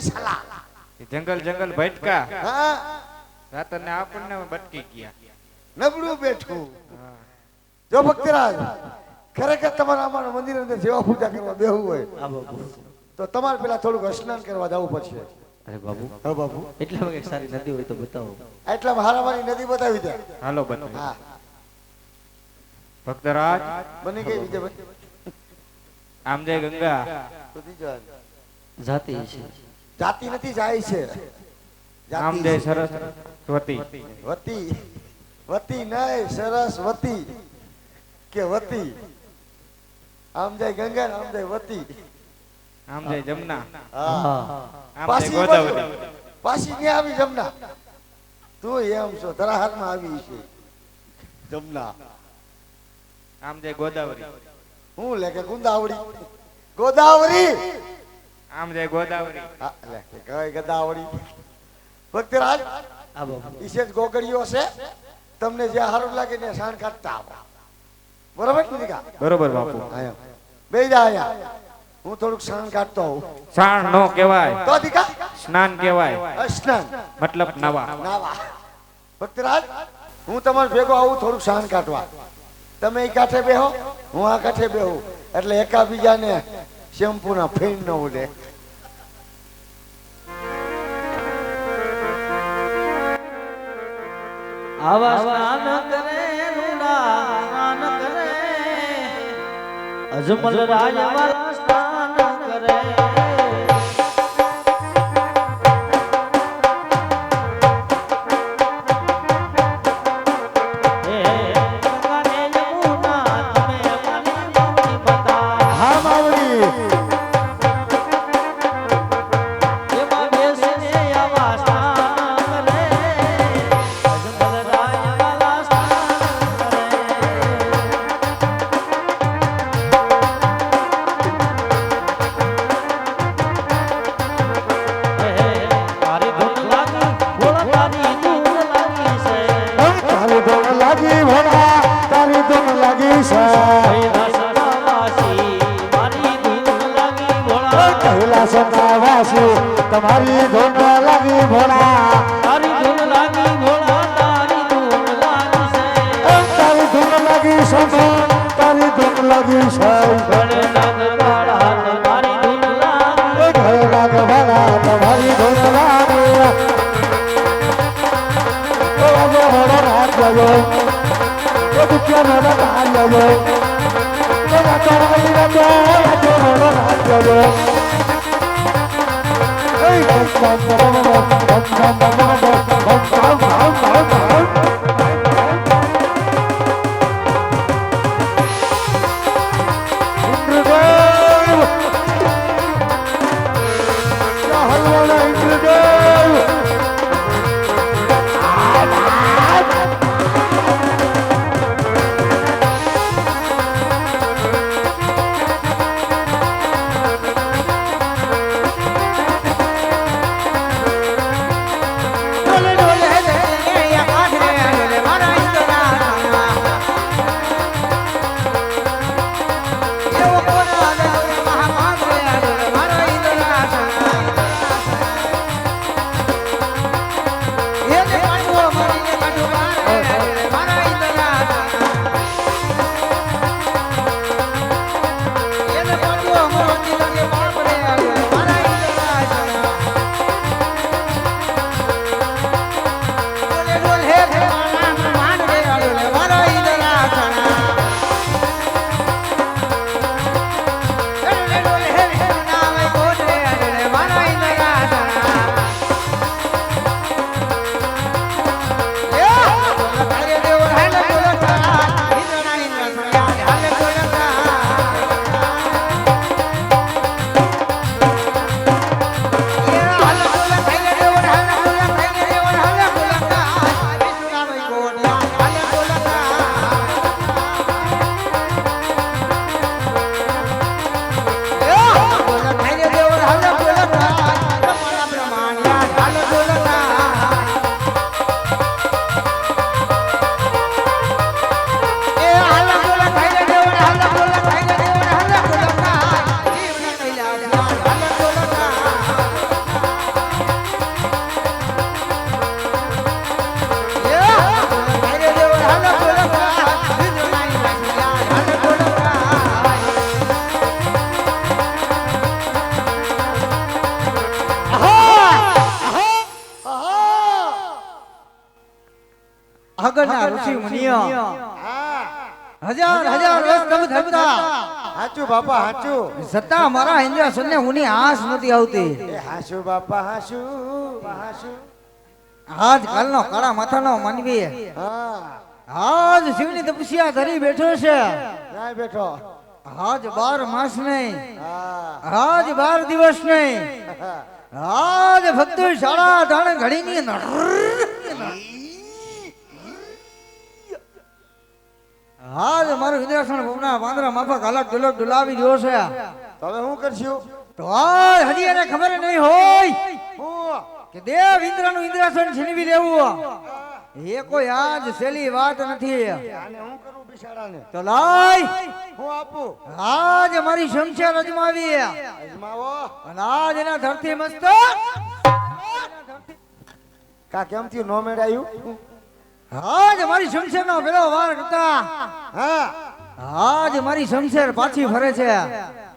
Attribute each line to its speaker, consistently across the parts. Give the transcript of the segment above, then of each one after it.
Speaker 1: સલા
Speaker 2: જંગલ જંગલ ભટકા
Speaker 1: હા
Speaker 2: રાતને આપણને ભટકી ગયા.
Speaker 1: નબળું બેઠું. જો ભક્તરાજ ખરેખર તમારા અમારા મંદિર અંદર સેવા પૂજા કરવા બેહવું હોય તો તમારે પેલા થોડુંક સ્નાન કરવા જવું પડશે.
Speaker 3: અરે બાબુ,
Speaker 1: હા બાબુ,
Speaker 3: એટલામાં કઈક સારી નદી હોય તો બતાવો.
Speaker 1: એટલામાં હારામારી નદી બતાવી દે.
Speaker 2: હાલો બતાવો.
Speaker 1: હા
Speaker 2: ભક્તરાજ
Speaker 1: બની ગઈ વિજયભાઈ.
Speaker 2: આમ જય ગંગા
Speaker 1: બધી જાય.
Speaker 3: જાતિ છે.
Speaker 1: જાતિ નથી જાય છે.
Speaker 2: આમ જય સરસ્વતી
Speaker 1: વતી વતી નહીં સરસ્વતી કે વતી. આમ જાય ગંગા આમ જાય વતી.
Speaker 2: આમ જય જમના
Speaker 1: હા
Speaker 2: આમ જય
Speaker 1: પાછી
Speaker 2: ગોદાવરી
Speaker 1: પાછી ને આવી જમના. તું એમ છો તારા હાથમાં આવી છે જમના.
Speaker 2: આમ જય ગોદાવરી
Speaker 1: હું લે કે ગુંદાવડી ગોદાવરી.
Speaker 2: આમ જય ગોદાવરી
Speaker 1: હા લે કે કઈ ગદાવડી. ભક્તરાજ
Speaker 3: આ બાબુ
Speaker 1: ઈશે જ ગોગડીઓ છે. તમને જે સારું લાગે ને સાણ કાઢતા આવો. બરોબર નથી કા?
Speaker 2: બરોબર બાપુ.
Speaker 1: આયા બે જા આયા. હું થોડુંક સાણ કાઢતો આવું.
Speaker 2: સાણ નો કહેવાય,
Speaker 1: તો દીકા
Speaker 2: સ્નાન કહેવાય,
Speaker 1: સ્નાન
Speaker 2: મતલબ નવા.
Speaker 1: નાવા. ભક્તરાજ હું તમારે ભેગો આવું થોડુંક સાણ કાઢવા. તમે એ કાંઠે બેહો હું આ કાંઠે બેહું એટલે એકાબીજાને શેમ્પૂના ફેન ન ઉડે.
Speaker 3: આવા સ્નાન કરે રૂડા સ્નાન કરે અજમલ રાજ વાલા સ્નાન કરે.
Speaker 1: તમારી ધૂન લાગી ભોળા,
Speaker 3: તારી ધૂન લાગી ભોળા, તારી ધૂન લાગી છે.
Speaker 1: તારી ધૂન લાગી સમો, તારી ધૂન લાગી સૌ.
Speaker 3: ઘરે નાગ વાળા તમારી ધૂન લાગી,
Speaker 1: ઘરે નાગ વાળા તમારી ધૂન લાગી. ઓ આજે હોડો રાત ગયો, ઓ દુખ્યા નો રાત ગયો, ઓ રાતો રાત ગયો, આજે હોડો રાત ગયો.
Speaker 3: ઋષિ મુનિઓ
Speaker 1: હા
Speaker 3: હજાર હજાર વર્ષ તપ ધરતા
Speaker 1: હાચું બાપા હાચું
Speaker 3: છતાં મારા ઇન્દ્રાસનને ઊની આંસ નથી આવતી.
Speaker 1: એ હાસુ બાપા હાસુ હાસુ
Speaker 3: આજ કાલનો કાળા માથાનો માનવી
Speaker 1: હા
Speaker 3: આજ શિવની તપસ્યા ધરી બેઠો છે.
Speaker 1: ક્યાં બેઠો
Speaker 3: આજ 12 માસ નહીં,
Speaker 1: હા
Speaker 3: આજ 12 દિવસ નહીં, આજ ફક્ત શાળા ધાણ ઘડીની અંદર આજ મારું ઇન્દ્રાસન ભવના પાંદરા માફક હાલત ડોલક ડોલાવી રહ્યો છે.
Speaker 1: તો હવે શું કરશું
Speaker 3: તો આજ હજી એને ખબર નહીં હોય
Speaker 1: હું
Speaker 3: કે દેવ ઇન્દ્રનું ઇન્દ્રાસન છીનવી લેવું એ કોઈ આજ સહેલી વાત નથી.
Speaker 1: આને હું કરું બિચારાને
Speaker 3: તો લાય
Speaker 1: હું આપું
Speaker 3: આજ મારી શમશેર અજમાવી
Speaker 1: અજમાવો
Speaker 3: અને આજ એના ધરતી મસ્તક
Speaker 1: કા કેમ થયું નો મેળાયું
Speaker 3: આજ મારી શમશેર નો પેલો વાર કરતા
Speaker 1: હા
Speaker 3: આજ મારી શમશેર પાછી ફરે છે.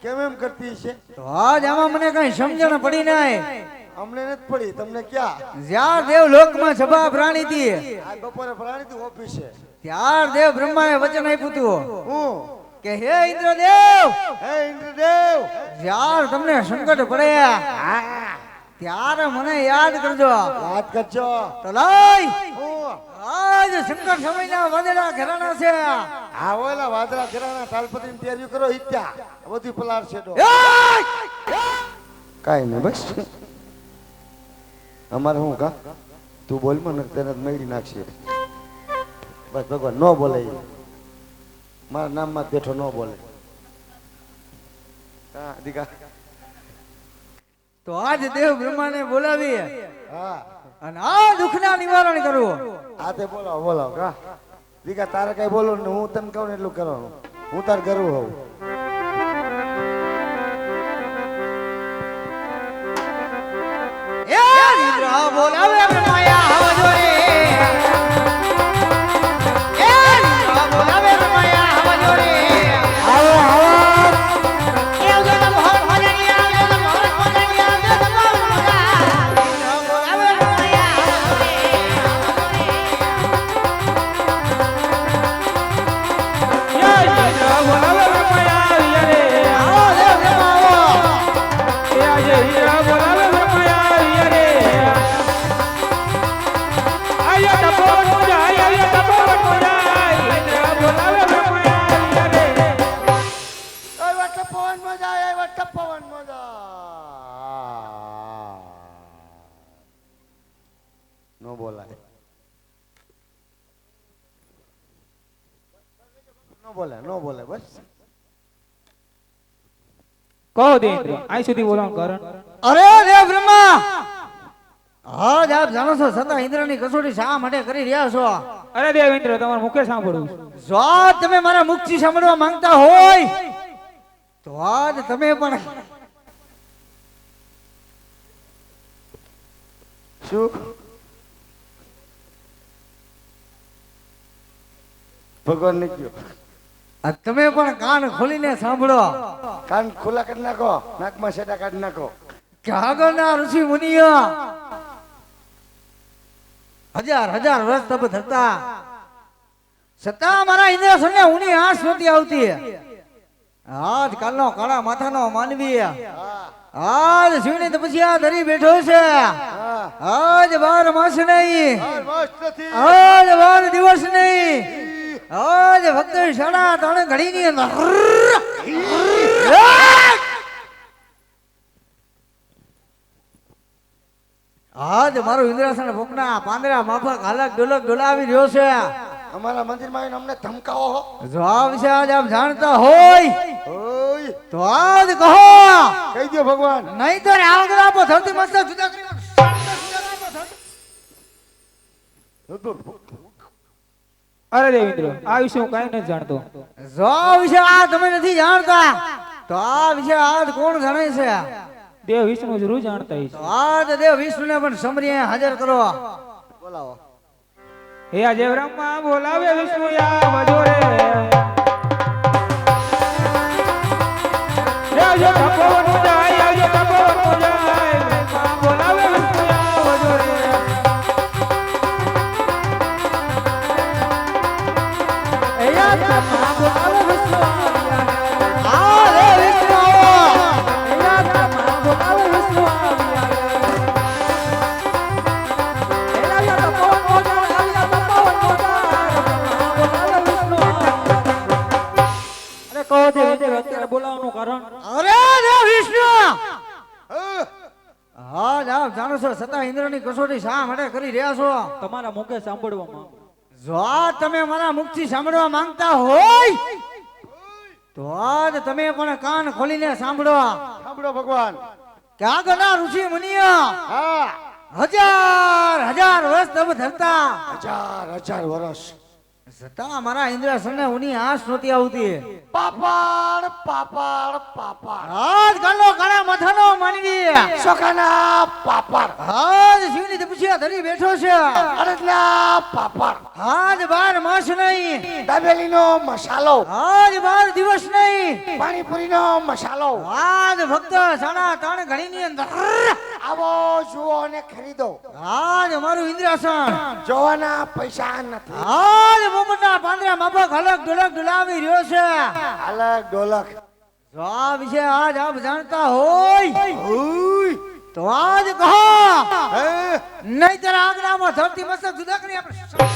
Speaker 1: કેમ એમ કરતી છે
Speaker 3: તો આજ આમાં મને કઈ સમજણ પડી નહીં.
Speaker 1: અમને નથી પડી તમને ક્યાં
Speaker 3: જ્યાર દેવ લોકમાં સભા પ્રાણી હતી
Speaker 1: આ બપોરે ફરાણી તું ઓફિસે
Speaker 3: ત્યાર દેવ બ્રહ્માએ વચન આપ્યું હતું
Speaker 1: હું
Speaker 3: કે હે ઇન્દ્રદેવ,
Speaker 1: હે ઇન્દ્રદેવ
Speaker 3: જ્યાર તમને સંકટ પડે ત્યારે મને યાદ કરજો.
Speaker 1: યાદ કરજો
Speaker 3: તો લાય
Speaker 1: હું
Speaker 3: આજ સંકટ સમયના વાદળા ઘરાના છે.
Speaker 1: આ ઓલા વાદળા ઘરાના તાલપત્રીની તૈયારી કરો હિત્યા બધું પલાર છે ડો કાઈ નહીં બસ અમારે હું કા તું બોલ મને તને મેળી નાખશે બસ ભગવાન નો બોલે ઈ. મારા નામમાં જ બેઠો નો બોલે હા દીકા
Speaker 3: તો આજ દેવ બ્રહ્માને બોલાવી
Speaker 1: હા
Speaker 3: અને આ દુઃખના નિવારણ કરવું.
Speaker 1: આ તે બોલાવો બોલાવો કા દીકા તારે કઈ બોલો ને હું તને કહું ને એટલું કરવાનું હું તાર કરું હોઉં
Speaker 3: એ ઇન્દ્ર બોલાવે બ્રહ્માયા આવજો રે. એ ઇન્દ્ર બોલાવે બ્રહ્માયા આવજો રે. આવો આવો એ આવજો ને મોહન ભજની આવજો ને મોહન ભજની આવજો ને મોહન ભજની. ઇન્દ્ર બોલાવે બ્રહ્માયા આવજો રે. આવો દેવ બ્રહ્મા આવો.
Speaker 1: પવન મજા આવ્યા ટપવન મજા નો બોલાય નો બોલે બસ
Speaker 2: કહો દે ઇન્દ્ર આઈ સુધી બોલવાનું કારણ
Speaker 3: અરે દેવ બ્રહ્મા, આજ આપ જાણો છો છતાં ઇન્દ્રની કસોટી શા માટે કરી રહ્યા છો?
Speaker 2: અરે દેવ ઇન્દ્ર તમારે મુખે સાંભળવું છે.
Speaker 3: જો આજ તમે મારા મુખથી સાંભળવા માંગતા હોય તો આજ તમે પણ
Speaker 1: શું ભગવાન ને કયો
Speaker 3: આજ તમે પણ કાન ખોલીને સાંભળો
Speaker 1: કાન ખુલ્લા કરી નાખો નાકમાં સેટા કાઢી નાખો
Speaker 3: કે આગળના ઋષિ મુનિઓ હજાર હજાર વર્ષ તપ થતા છતાં મારા ઇન્દ્રાસનને ઊની આંસ નહોતી આવતી. આજ કાલનો કાળા માથાનો માનવી આજ શિવની તપસ્યા ધરી બેઠો છે.
Speaker 1: હા
Speaker 3: આજ 12 માસ નહીં,
Speaker 1: મસ્ત નથી
Speaker 3: આજ 12 દિવસ નહીં, આજ ફક્ત સાડા 3 ઘડીની અંદર આજ મારું ઇન્દ્રાસન ભોગના પાંદડા માફક હાલક ડોલક ડોલાવી રહ્યો છે.
Speaker 1: અમારા મંદિરમાં આવીને અમને ધમકાવો હો
Speaker 3: જો આ વિશે આજ આપ જાણતા હોય
Speaker 1: ઓય
Speaker 3: તો આજ કહો,
Speaker 1: કહી દો ભગવાન
Speaker 3: નહીં તો આગળ આપો ધરતી મસ્તક જુદા કરી
Speaker 2: અરે દેવ ઇન્દ્ર આ વિશે હું કાંઈ નથી જાણતો.
Speaker 3: જો આ વિશે આ તમે નથી જાણતા તો આ વિશે આજ કોણ જાણે છે?
Speaker 2: દેવ વિષ્ણુ જરૂર જાણતા હશે.
Speaker 3: તો આજ દેવ વિષ્ણુને પણ સમરીએ હાજર કરો.
Speaker 1: બોલાવો
Speaker 2: હે આજે બ્રહ્મા બોલાવે વિષ્ણુ આવજો રે. આવજો તપોવન જાય, આવજો તપોવન જાય, બ્રહ્મા બોલાવે વિષ્ણુ આવજો રે. યા બ્રહ્મા બોલાવે વિષ્ણુ આવ્યા
Speaker 3: આ રે વિષ્ણુ આવો.
Speaker 2: યા બ્રહ્મા બોલાવે વિષ્ણુ આવ્યા એલા યા તપોવન મોજા આવ્યા તપોવન મોજા બ્રહ્મા બોલાવે વિષ્ણુ આવ્યા અરે કહો દેવ અત્યારે બોલાવવાનું કારણ
Speaker 3: અરે રે વિષ્ણુ હા જાવ જાણો છો છતાં ઇન્દ્રની કસોટી શા માટે કરી રહ્યા છો?
Speaker 2: તમારા મુખે સાંભળવા માંગુ
Speaker 3: જો તમે મારા મુખથી સાંભળવા માંગતા હોય તો આજ તમે પણ કાન ખોલીને સાંભળો
Speaker 1: સાંભળો ભગવાન.
Speaker 3: કે આગળના ઋષિ મુનિઓ
Speaker 1: હા,
Speaker 3: હજાર હજાર વર્ષ તપ ધરતા
Speaker 1: હજાર વર્ષ
Speaker 3: છતાં મારા ઇન્દ્રાસનને ઉની આંસ નહોતી આવતી.
Speaker 1: પાપડ પાપડ પાપડ
Speaker 3: આજ કાલનો કાળા માથાનો માનવી
Speaker 1: સોખાના પાપડ
Speaker 3: આજ શિવની તપસ્યા ધરી બેઠો છે.
Speaker 1: અડદના પાપડ
Speaker 3: આજ 12 માસ નહીં,
Speaker 1: દાબેલીનો મસાલો
Speaker 3: આજ 12 દિવસ નહીં,
Speaker 1: પાણીપુરીનો મસાલો
Speaker 3: આજ ફક્ત 3.5 ઘડીની અંદર
Speaker 1: આવો જુઓ અને ખરીદો.
Speaker 3: આજ મારું ઇન્દ્રાસન
Speaker 1: જોવાના પૈસા નથી.
Speaker 3: આજ મોમના પાંદડા માફક હલક ઢોલક ડુલાવી રહ્યો છે.
Speaker 1: અલગ ડોલક
Speaker 3: જો આ વિશે આજ આપ જાણતા હોય
Speaker 1: ઉઈ.
Speaker 3: તો આજ કહો,
Speaker 1: હે?
Speaker 3: નહીંતર આગળમાં ધરતી મસ્તક જુદા કરી આપણે.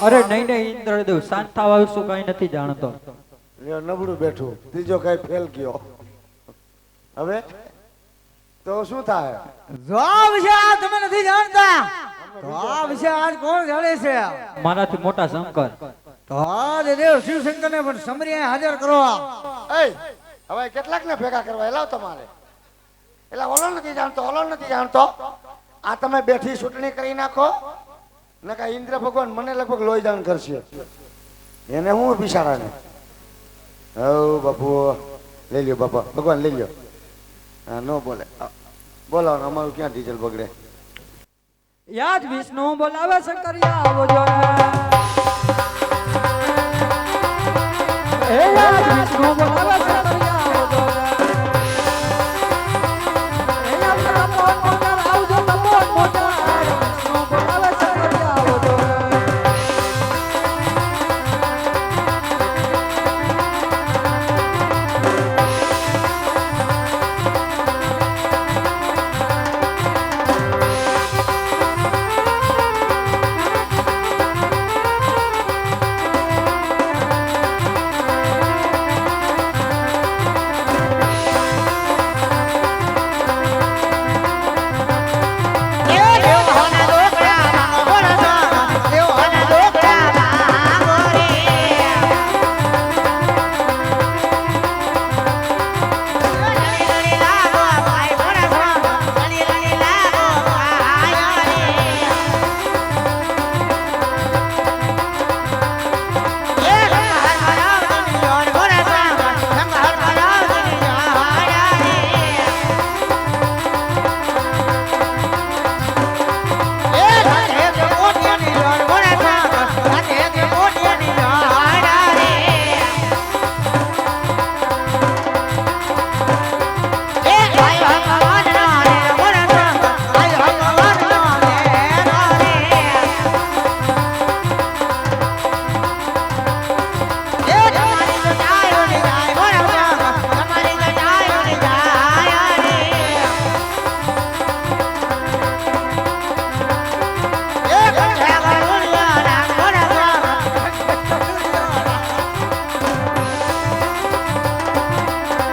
Speaker 2: અરે નહીં નહીં ઇન્દ્રદેવ શાંત થવા આવશું કઈ નથી જાણતો
Speaker 1: લ્યો નબળું બેઠું, ત્રીજો કઈ ફેલ ગયો. હવે તો શું થાય?
Speaker 3: જો આ વિશે આ તમે નથી જાણતા તો આ વિશે આજ કોણ જાણે છે?
Speaker 2: મારાથી મોટા શંકર
Speaker 3: તો આજ દેવ શિવશંકરને પણ સમરી હાજર કરો.
Speaker 1: એય, હવે કેટલાક ને ભેગા કરવા એલાવ તમારે. એટલે ઓલો નથી જાણતો, ઓલો નથી જાણતો. આ તમે બેઠી ચૂંટણી કરી નાખો ને કા ઇન્દ્ર ભગવાન મને લગભગ લોહી દાન કરશે. એને હું બિચારાને હવ બાપુ લઈ લ્યો બાપા ભગવાન લઈ લ્યો. હા નો બોલે બોલો અમારું ક્યાં ડીઝલ બગડે.
Speaker 2: યાદ વિષ્ણુ બોલાવે શંકરિયા આવો જો